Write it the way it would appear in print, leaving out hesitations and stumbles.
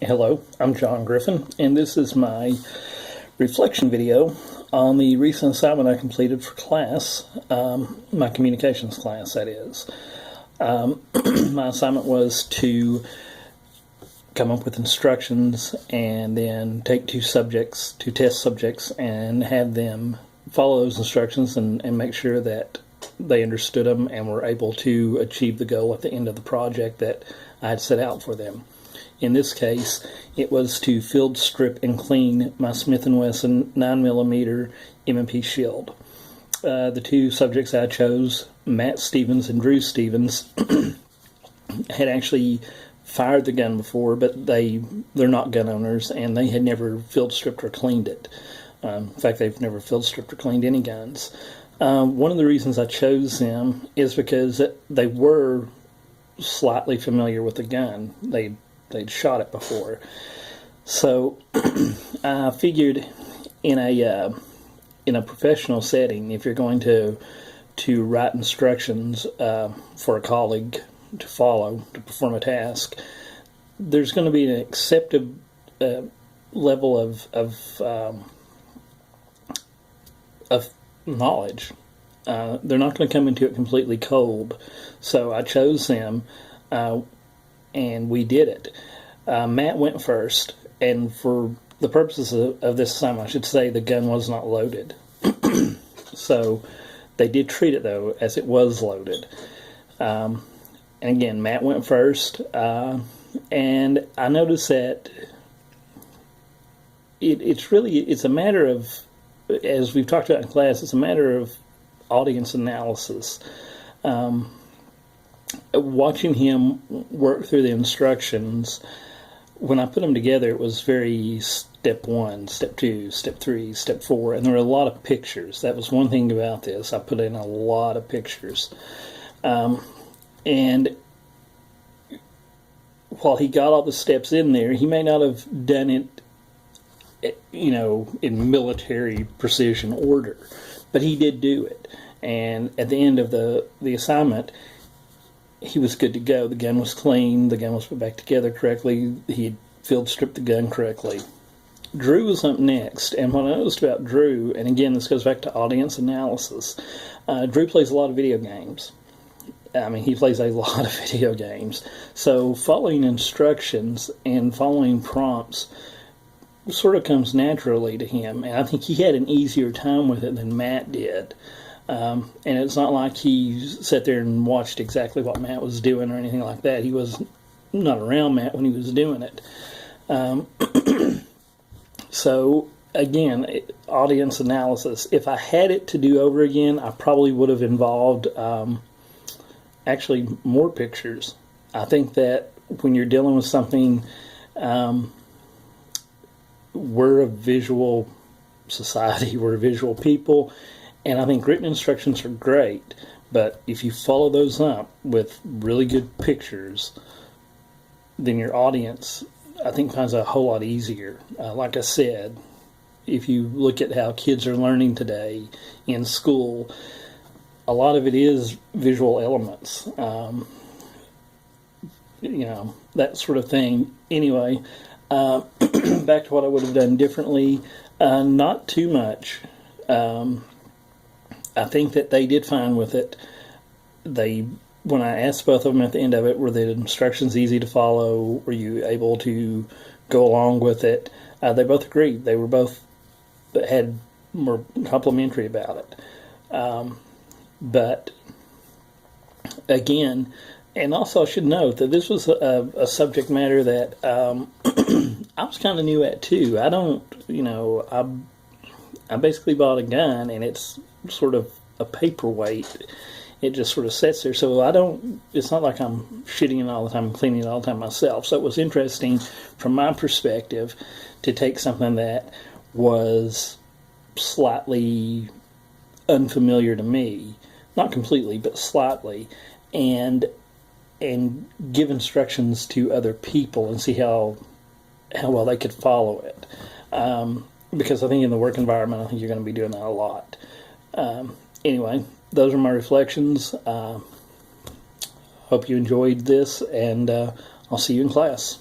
Hello, I'm John Griffin, and this is my reflection video on the recent assignment I completed for class, my communications class, that is. My assignment was to come up with instructions and then take two test subjects, and have them follow those instructions and make sure that they understood them and were able to achieve the goal at the end of the project that I had set out for them. In this case, it was to field strip and clean my Smith & Wesson 9mm M&P shield. The two subjects I chose, Matt Stevens and Drew Stevens, had actually fired the gun before, but they're not gun owners, and they had never field stripped or cleaned it. In fact, they've never field stripped or cleaned any guns. One of the reasons I chose them is because they were slightly familiar with the gun. They'd shot it before. So I figured in a professional setting, if you're going to write instructions for a colleague to follow to perform a task, there's going to be an accepted level of knowledge. They're not going to come into it completely cold. So I chose them, and we did it. Matt went first, and for the purposes of this assignment, I should say the gun was not loaded. So they did treat it, though, as it was loaded. And again, Matt went first, and I noticed that it's a matter of, as we've talked about in class, it's a matter of audience analysis. Watching him work through the instructions, when I put them together, it was very step 1, step 2, step 3, step 4, and there were a lot of pictures. That was one thing about this. I put in a lot of pictures. And while he got all the steps in there, he may not have done it, in military precision order, but he did do it. And at the end of the assignment, he was good to go. The gun was clean. The gun was put back together correctly. He had field stripped the gun correctly. Drew was up next, and what I noticed about Drew, and again, this goes back to audience analysis, Drew plays a lot of video games. He plays a lot of video games. So following instructions and following prompts sort of comes naturally to him, and I think he had an easier time with it than Matt did. And it's not like he sat there and watched exactly what Matt was doing or anything like that. He was not around Matt when he was doing it. So, again, audience analysis. If I had it to do over again, I probably would have involved actually more pictures. I think that when you're dealing with something, we're a visual society, we're a visual people. And I think written instructions are great, but if you follow those up with really good pictures, then your audience, I think, finds it a whole lot easier. Like I said, if you look at how kids are learning today in school, a lot of it is visual elements, that sort of thing. Anyway, back to what I would have done differently, not too much. I think that they did fine with it. When I asked both of them at the end of it, were the instructions easy to follow? Were you able to go along with it? They both agreed. They were complimentary about it. But again, and also I should note that this was a subject matter that I was kind of new at too. I basically bought a gun, and it's sort of a paperweight. It just sort of sits there. So it's not like I'm shitting it all the time and cleaning it all the time myself. So it was interesting from my perspective to take something that was slightly unfamiliar to me, not completely, but slightly, and give instructions to other people and see how well they could follow it. Because I think in the work environment, I think you're going to be doing that a lot. Anyway, those are my reflections. Hope you enjoyed this, and I'll see you in class.